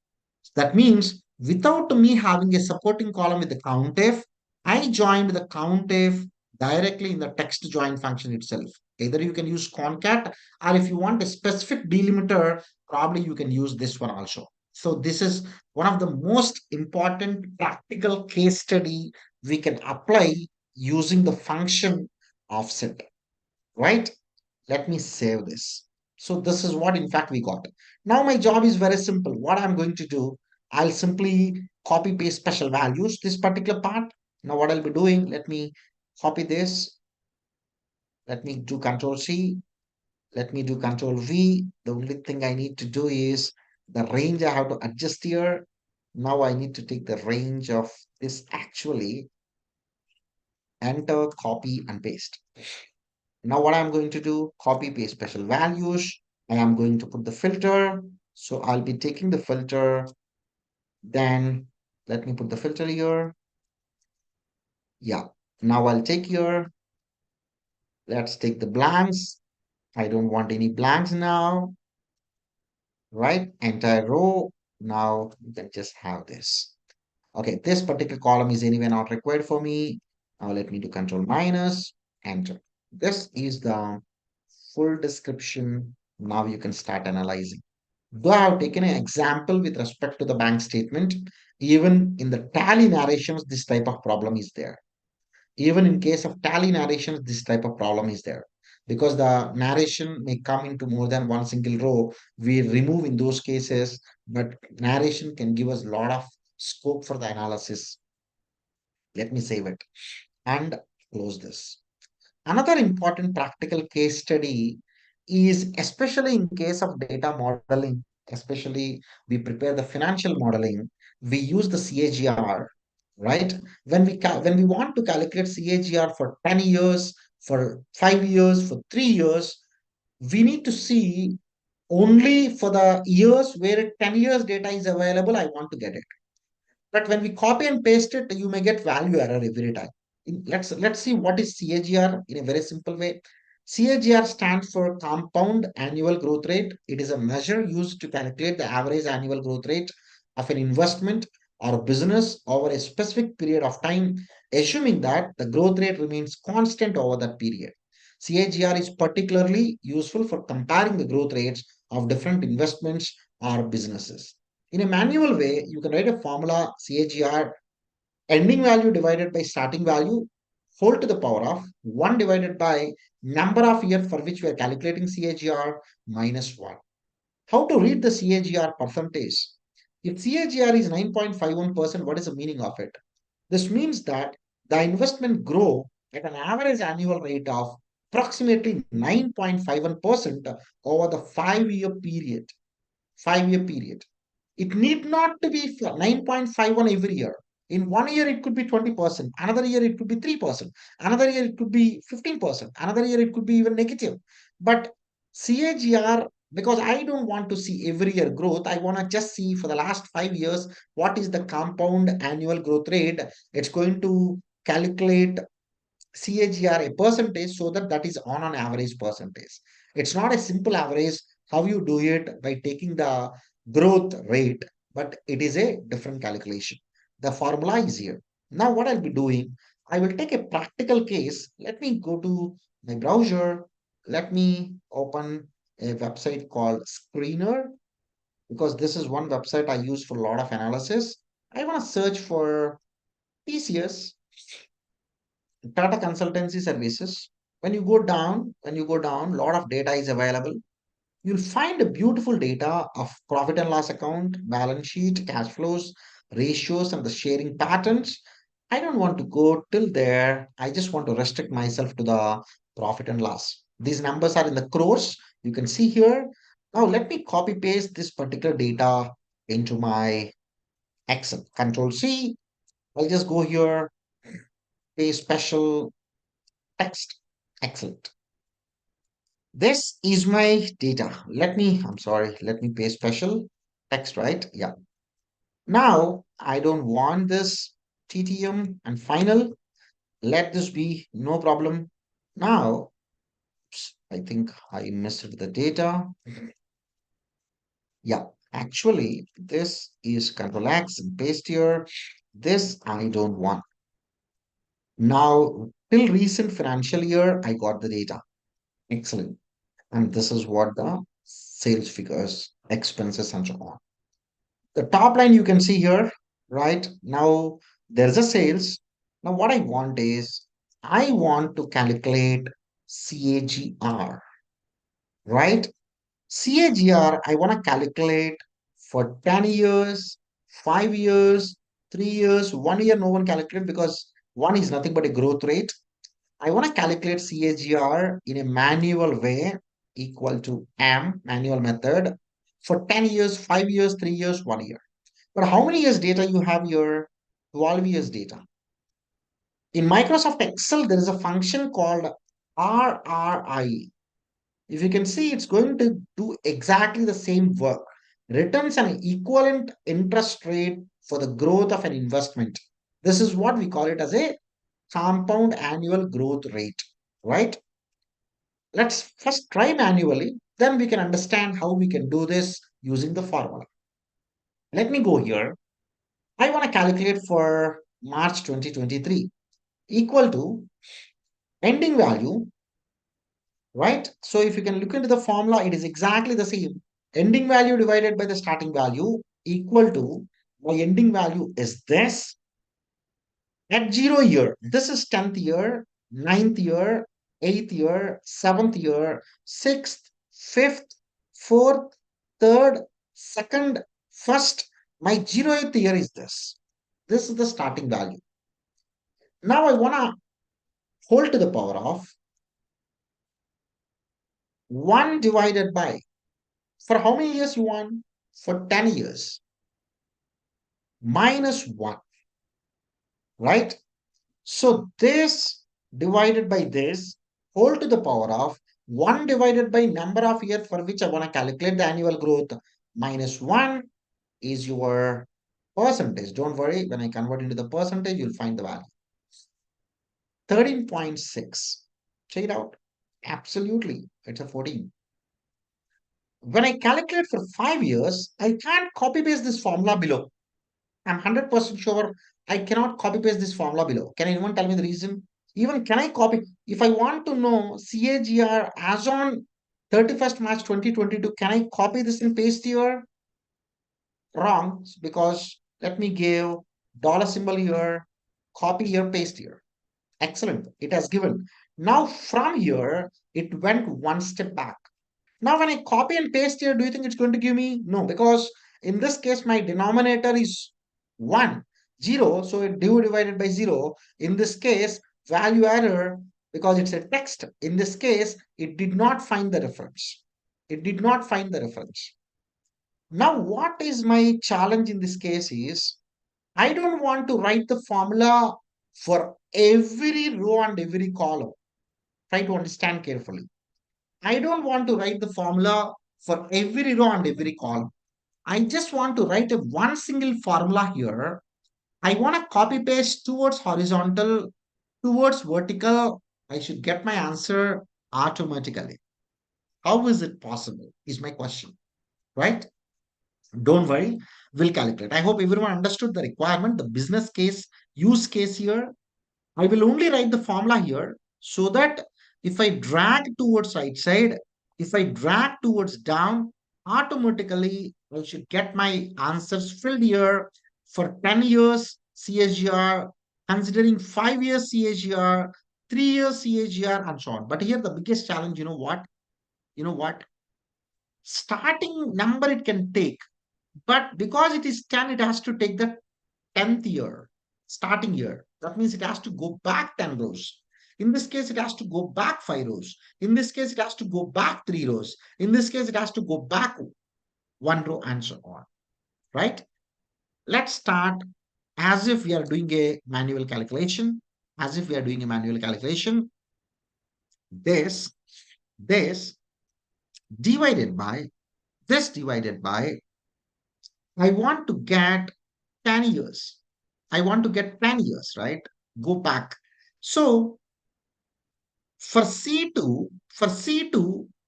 That means without me having a supporting column with the COUNTIF, I joined the COUNTIF directly in the text join function itself. Either you can use concat, or if you want a specific delimiter, probably you can use this one also. So this is one of the most important practical case study we can apply using the function offset, right? Let me save this. So this is what in fact we got. Now my job is very simple. What I'm going to do, I'll simply copy paste special values, this particular part. Now what I'll be doing, let me copy this. Let me do Control C. Let me do Control V. The only thing I need to do is the range I have to adjust here. Now I need to take the range of this actually, enter, copy and paste. Now what I'm going to do, copy paste special values. I am going to put the filter. So I'll be taking the filter. Then let me put the filter here. Yeah. Now I'll take here. Let's take the blanks. I don't want any blanks now. Right? Entire row. Now you can just have this. Okay, this particular column is anyway not required for me. Now let me do control minus, enter. This is the full description. Now you can start analyzing. Though I have taken an example with respect to the bank statement, even in the tally narrations, this type of problem is there. Even in case of tally narrations, this type of problem is there. Because the narration may come into more than one single row, we remove in those cases, but narration can give us a lot of scope for the analysis. Let me save it and close this. Another important practical case study is especially in case of data modeling, especially we prepare the financial modeling, we use the CAGR, right? When we want to calculate CAGR for 10 years, for 5 years, for 3 years, we need to see only for the years where 10 years data is available, I want to get it. But when we copy and paste it, you may get value error every time. Let's see what is CAGR in a very simple way. CAGR stands for compound annual growth rate. It is a measure used to calculate the average annual growth rate of an investment or business over a specific period of time, assuming that the growth rate remains constant over that period. CAGR is particularly useful for comparing the growth rates of different investments or businesses. In a manual way, you can write a formula CAGR ending value divided by starting value whole to the power of 1 divided by number of years for which we are calculating CAGR minus 1. How to read the CAGR percentage? If CAGR is 9.51%, what is the meaning of it? This means that the investment grow at an average annual rate of approximately 9.51% over the 5-year period. 5-year period. It need not to be 9.51 every year. In one year, it could be 20%. Another year, it could be 3%. Another year, it could be 15%. Another year, it could be even negative. But CAGR, because I don't want to see every year growth, I want to just see for the last 5 years, what is the compound annual growth rate. It's going to calculate CAGR a percentage so that that is on an average percentage. It's not a simple average how you do it by taking the growth rate, but it is a different calculation. The formula is here. Now, what I'll be doing, I will take a practical case. Let me go to my browser. Let me open a website called Screener because this is one website I use for a lot of analysis. I want to search for TCS Tata Consultancy Services. When you go down, a lot of data is available. You'll find a beautiful data of profit and loss account, balance sheet, cash flows, ratios, and the sharing patterns. I don't want to go till there. I just want to restrict myself to the profit and loss. These numbers are in the crores. You can see here. Now let me copy paste this particular data into my Excel. Control C. I'll just go here, paste special text. Excellent. This is my data. I'm sorry, let me paste special text, right? Yeah. Now, I don't want this TTM and final. Let this be no problem. Now, I think I missed the data. Yeah, actually, this is Control X and paste here. This I don't want. Now, till recent financial year, I got the data. Excellent. And this is what the sales figures, expenses, and so on. The top line you can see here, right? Now there's a sales. Now what I want is I want to calculate CAGR, right? CAGR, I want to calculate for 10 years, 5 years, 3 years, 1 year, no one calculate because one is nothing but a growth rate. I want to calculate CAGR in a manual way equal to manual method for 10 years, 5 years, 3 years, 1 year. But how many years data you have here? 12 years data. In Microsoft Excel, there is a function called RRI. If you can see, it's going to do exactly the same work. Returns an equivalent interest rate for the growth of an investment. This is what we call it as a compound annual growth rate, right? Let's first try manually, then we can understand how we can do this using the formula. Let me go here. I want to calculate for March 2023 equal to ending value, right? So if you can look into the formula, it is exactly the same. Ending value divided by the starting value equal to my ending value is this at 0 year. This is 10th year, ninth year, 8th year, 7th year, 6th, 5th, 4th, 3rd, 2nd, 1st. My 0th year is this. This is the starting value. Now I want to whole to the power of 1 divided by, for how many years you want? For 10 years, minus 1, right? So this divided by this, whole to the power of 1 divided by number of years for which I want to calculate the annual growth, minus 1 is your percentage. Don't worry, when I convert into the percentage, you'll find the value. 13.6. Check it out. Absolutely, it's a 14. When I calculate for 5 years, I can't copy paste this formula below. I'm 100% sure I cannot copy paste this formula below. Can anyone tell me the reason? Even can I copy? If I want to know CAGR as on 31st March 2022, can I copy this and paste here? Wrong, because let me give dollar symbol here, copy here, paste here. Excellent. It has given. Now from here, it went one step back. Now when I copy and paste here, do you think it's going to give me? No, because in this case, my denominator is 1, 0. So it divided by 0. In this case, value error, because it's a text. In this case, it did not find the reference. It did not find the reference. Now, what is my challenge in this case is I don't want to write the formula for every row and every column. Try to understand carefully. I don't want to write the formula for every row and every column. I just want to write a one single formula here. I want to copy paste towards horizontal, towards vertical. I should get my answer automatically. How is it possible? Is my question, right? Don't worry, we'll calculate. I hope everyone understood the requirement, the business case, use case here. I will only write the formula here so that if I drag towards right side, if I drag towards down, automatically I should get my answers filled here for 10 years CAGR, considering 5 years CAGR, 3 years CAGR, and so on. But here the biggest challenge, you know what? You know what? Starting number it can take, but because it is 10, it has to take the 10th year, starting year. That means it has to go back 10 rows. In this case, it has to go back 5 rows. In this case, it has to go back 3 rows. In this case, it has to go back 1 row and so on, right? Let's start as if we are doing a manual calculation. As if we are doing a manual calculation. This divided by, this divided by, I want to get 10 years. I want to get 10 years, right? Go back. So for C2,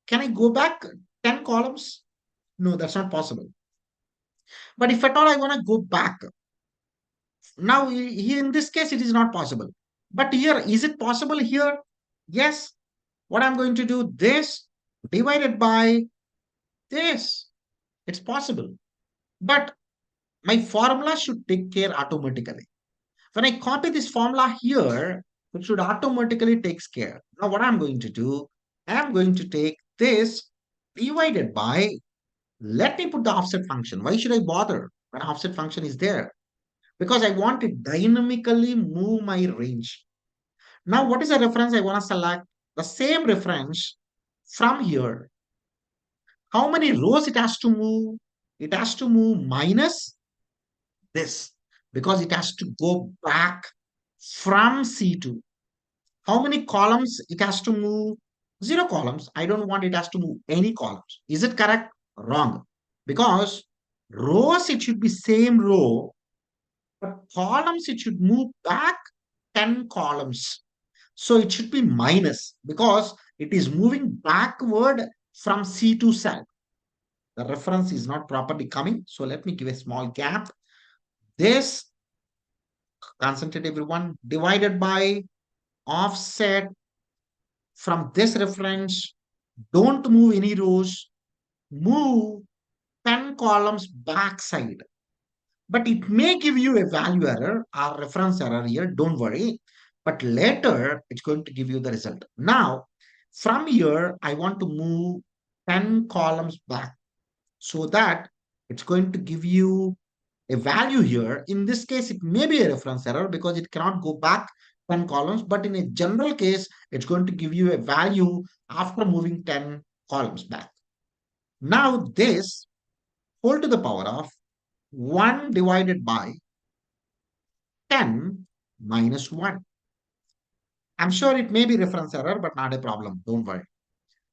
can I go back 10 columns? No, that's not possible. But if at all I want to go back, now here in this case, it is not possible. But here, is it possible here? Yes. What I'm going to do, this divided by this. It's possible. But my formula should take care automatically. When I copy this formula here, it should automatically takes care. Now what I'm going to do, I'm going to take this divided by, let me put the offset function. Why should I bother when offset function is there? Because I want to dynamically move my range. Now what is the reference I want to select? The same reference from here. How many rows it has to move? It has to move minus this because it has to go back from C2. How many columns it has to move? 0 columns. I don't want it has to move any columns. Is it correct? Wrong. Because rows, it should be same row, but columns, it should move back 10 columns. So it should be minus because it is moving backward from C2 cell. The reference is not properly coming. So let me give a small gap. This, concentrate everyone, divided by offset from this reference, don't move any rows, move 10 columns backside. But it may give you a value error or reference error here, don't worry. But later, it's going to give you the result. Now, from here, I want to move 10 columns back so that it's going to give you a value here. In this case, it may be a reference error because it cannot go back 10 columns, but in a general case, it's going to give you a value after moving 10 columns back. Now this whole to the power of 1 divided by 10 minus 1. I'm sure it may be reference error, but not a problem. Don't worry.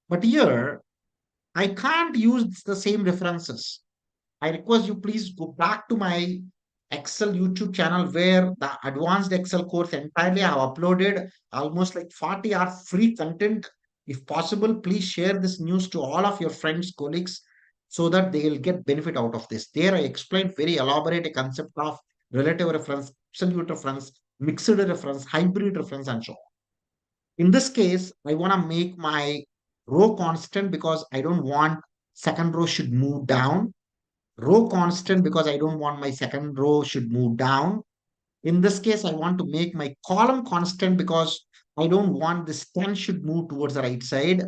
But here, I can't use the same references. I request you please go back to my Excel YouTube channel where the advanced Excel course entirely I have uploaded almost like 40 hour free content. If possible, please share this news to all of your friends, colleagues, so that they will get benefit out of this. There I explained very elaborate a concept of relative reference, absolute reference, mixed reference, hybrid reference, and so on. In this case, I want to make my row constant because I don't want second row should move down. Row constant because I don't want my second row should move down. In this case, I want to make my column constant because I don't want this 10 should move towards the right side.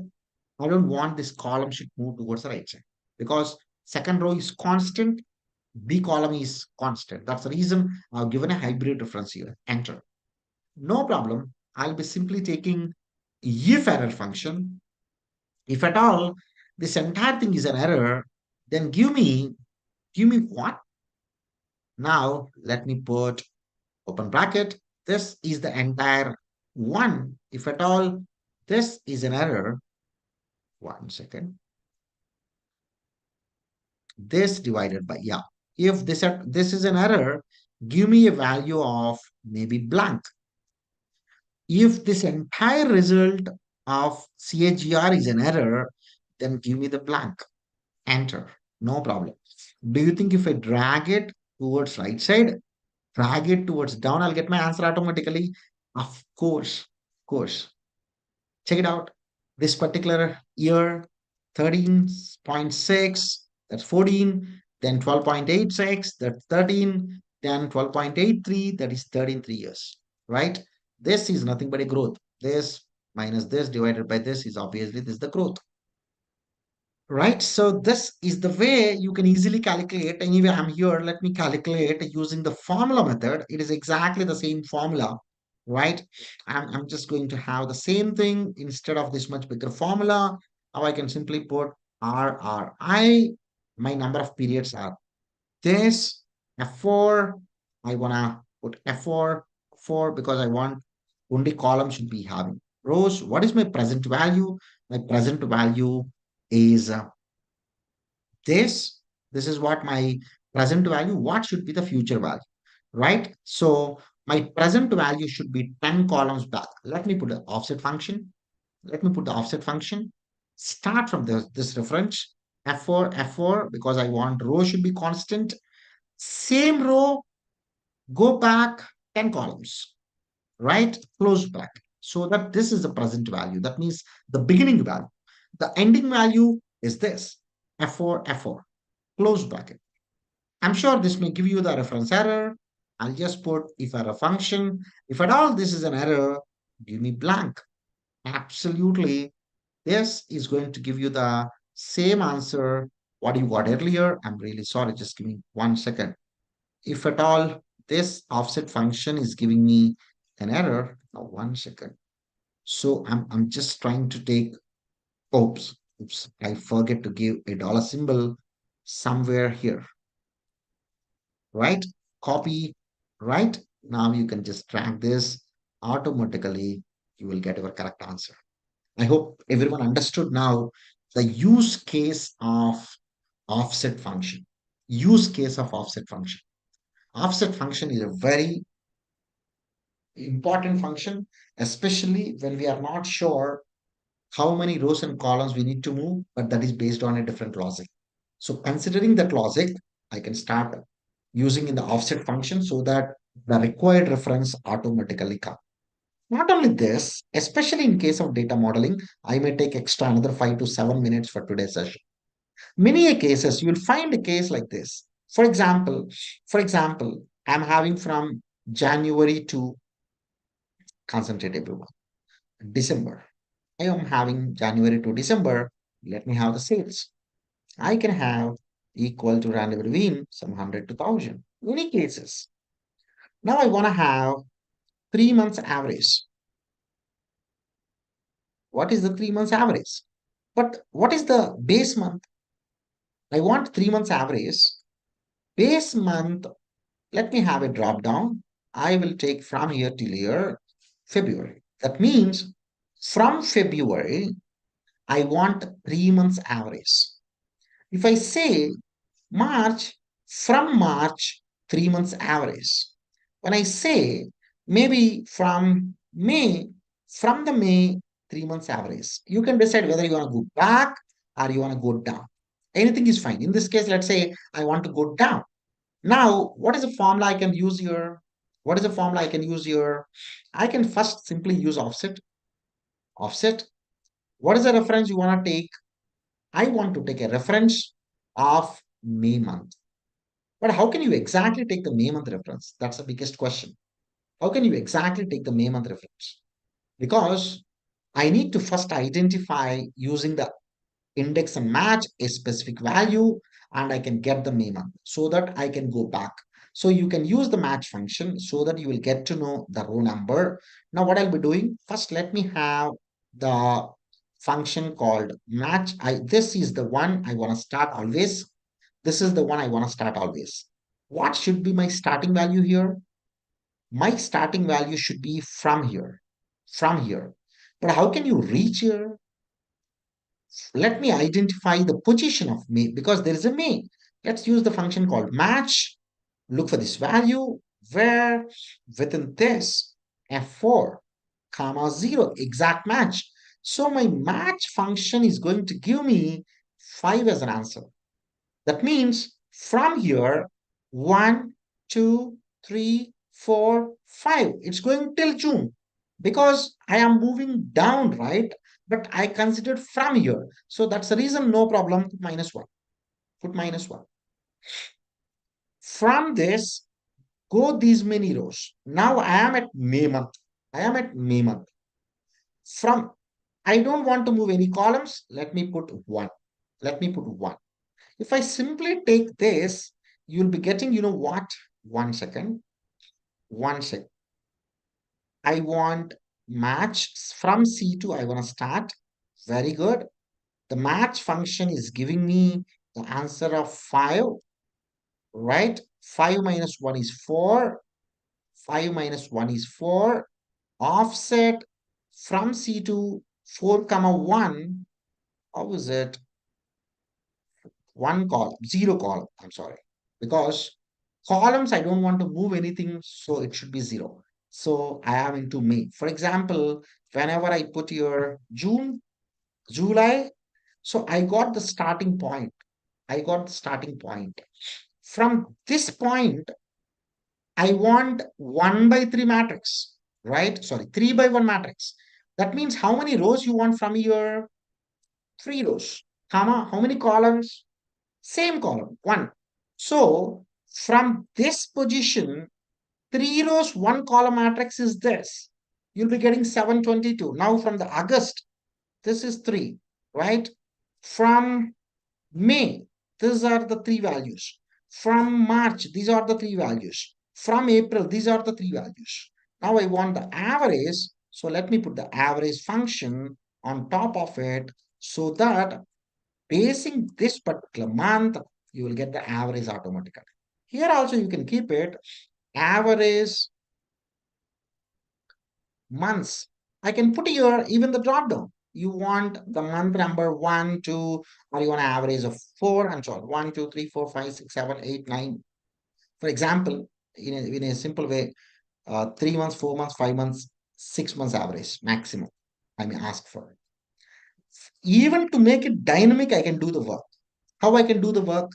I don't want this column should move towards the right side because second row is constant, B column is constant. That's the reason I've given a hybrid reference here. Enter. No problem. I'll be simply taking if error function. If at all this entire thing is an error, then give me what? Now let me put open bracket. This is the entire one. If at all this is an error, 1 second. This divided by, yeah. If this is an error, give me a value of maybe blank. If this entire result of CAGR is an error, then give me the blank. Enter. No problem. Do you think if I drag it towards right side, drag it towards down, I'll get my answer automatically? Of course. Of course. Check it out. This particular year, 13.6, that's 14, then 12.86, that's 13, then 12.83, that is 13 3 years, right? This is nothing but a growth. This minus this divided by this is obviously this is the growth. Right, so this is the way you can easily calculate. Anyway, I'm here. Let me calculate using the formula method. It is exactly the same formula, right? I'm just going to have the same thing instead of this much bigger formula. Now I can simply put RRI. My number of periods are this F4. I wanna put F4 4 because I want only column should be having rows. What is my present value? My present value is this. This is what my present value. What should be the future value, right? So my present value should be 10 columns back. Let me put the offset function. Let me put the offset function. Start from this reference F4 F4 because I want row should be constant. Same row, go back 10 columns, right? Close back. So that this is the present value. That means the beginning value. The ending value is this F4 F4. Close bracket. I'm sure this may give you the reference error. I'll just put if error function. If at all this is an error, give me blank. Absolutely. This is going to give you the same answer what you got earlier. I'm really sorry. Just give me 1 second. If at all this offset function is giving me an error, now 1 second. So I'm just trying to take, oops, I forget to give a dollar symbol somewhere here, right? Copy, right? Now you can just drag this automatically. You will get your correct answer. I hope everyone understood now the use case of offset function. Use case of offset function. Offset function is a very important function, especially when we are not sure how many rows and columns we need to move, but that is based on a different logic. So considering that logic, I can start using in the offset function so that the required reference automatically comes. Not only this, especially in case of data modeling, I may take extra another 5 to 7 minutes for today's session. Many a cases, you'll find a case like this. For example, I'm having from January to concentrate everyone, December. I am having January to December. Let me have the sales. I can have equal to random between some 100 to 1000. Many cases. Now I want to have 3 months average. What is the 3 months average? But what is the base month? I want 3 months average. Base month, let me have a drop down. I will take from here till here, February. That means from February, I want 3 months average. If I say March, from March, 3 months average. When I say maybe from the May, 3 months average, you can decide whether you want to go back or you want to go down. Anything is fine. In this case, let's say I want to go down. Now, what is the formula I can use here? What is the formula I can use here? I can first simply use offset. Offset. What is the reference you want to take? I want to take a reference of May month. But how can you exactly take the May month reference? That's the biggest question. How can you exactly take the May month reference? Because I need to first identify using the index and match a specific value, and I can get the May month so that I can go back. So you can use the match function so that you will get to know the row number. Now what I'll be doing, first let me have the function called match. This is the one I want to start always. This is the one I want to start always. What should be my starting value here? My starting value should be from here, from here. But how can you reach here? Let me identify the position of May because there is a May. Let's use the function called match. Look for this value where within this F4, comma 0, exact match. So my match function is going to give me 5 as an answer. That means from here, 1, 2, 3, 4, 5. It's going till June because I am moving down, right? But I considered from here. So that's the reason, no problem, put minus 1. Put minus 1. From this, go these many rows. Now I am at May month. I am at May month. From, I don't want to move any columns. Let me put 1. Let me put 1. If I simply take this, you'll be getting, you know what? 1 second. 1 second. I want match from C2. I want to start. Very good. The match function is giving me the answer of 5, right? 5 minus 1 is 4. 5 minus 1 is 4. Offset from C2, 4 comma 1. How is it? 1 column, 0 column. I'm sorry. Because columns, I don't want to move anything, so it should be 0. So I have into May. For example, whenever I put here June, July, so I got the starting point. I got the starting point. From this point, I want 1 by 3 matrix, right? Sorry, 3 by 1 matrix. That means how many rows you want from here? 3 rows. Comma, how many columns? Same column, 1. So from this position, 3 rows, 1 column matrix is this. You'll be getting 722. Now from the August, this is 3, right? From May, these are the 3 values. From March, these are the 3 values. From April, these are the 3 values. Now I want the average. So let me put the average function on top of it so that basing this particular month, you will get the average automatically. Here also you can keep it average months. I can put here even the drop down. You want the month number 1, 2, or you want an average of 4 and so on. 1, 2, 3, 4, 5, 6, 7, 8, 9. For example, in a simple way, 3 months, 4 months, 5 months, 6 months average maximum. I may ask for it. Even to make it dynamic, I can do the work. How I can do the work?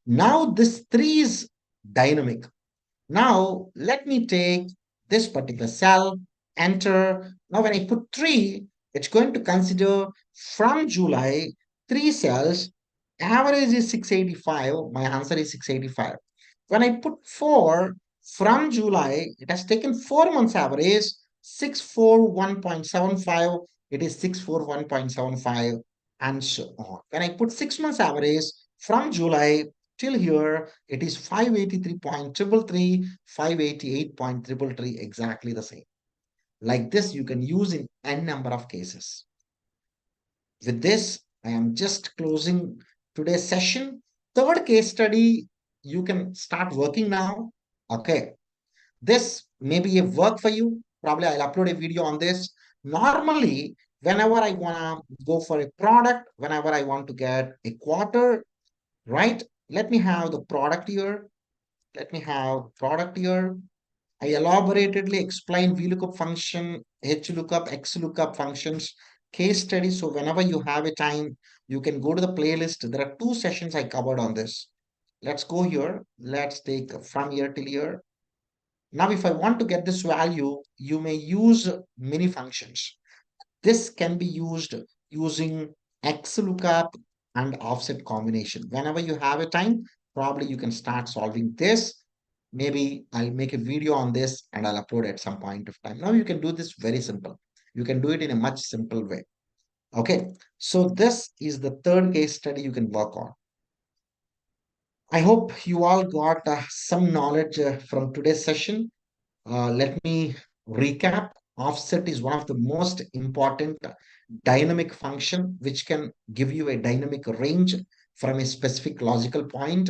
Now this 3 is dynamic. Now let me take this particular cell, enter. Now when I put 3, it's going to consider from July 3 cells. Average is 685. My answer is 685. When I put 4 from July, it has taken 4 months average, 641.75. It is 641.75 and so on. When I put 6 months average from July till here, it is 583.333, 588.333, exactly the same. Like this, you can use in n number of cases. With this, I am just closing today's session. Third case study, you can start working now. Okay. This may be a work for you. Probably I'll upload a video on this. Normally, whenever I want to go for a product, whenever I want to get a quarter, right? Let me have the product here. Let me have product here. I elaboratedly explain VLOOKUP function, HLOOKUP, XLOOKUP functions, case study. So whenever you have a time, you can go to the playlist. There are 2 sessions I covered on this. Let's go here. Let's take from here till here. Now, if I want to get this value, you may use many functions. This can be used using XLOOKUP and offset combination. Whenever you have a time, probably you can start solving this. Maybe I'll make a video on this and I'll upload at some point of time. Now you can do this very simple. You can do it in a much simple way. Okay. So this is the third case study you can work on. I hope you all got some knowledge from today's session. Let me recap. Offset is one of the most important dynamic function which can give you a dynamic range from a specific logical point.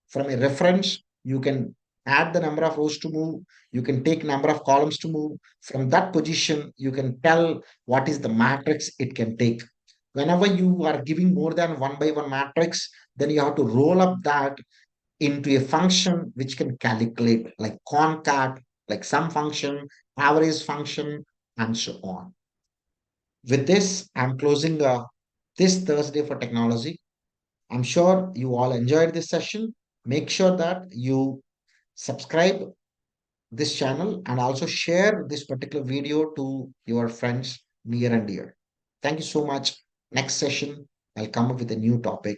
From a reference, you can add the number of rows to move. You can take number of columns to move. From that position, you can tell what is the matrix it can take. Whenever you are giving more than one by one matrix, then you have to roll up that into a function which can calculate like concat, like sum function, average function, and so on. With this, I'm closing this Thursday for technology. I'm sure you all enjoyed this session. Make sure that you subscribe this channel and also share this particular video to your friends near and dear. Thank you so much. Next session, I'll come up with a new topic.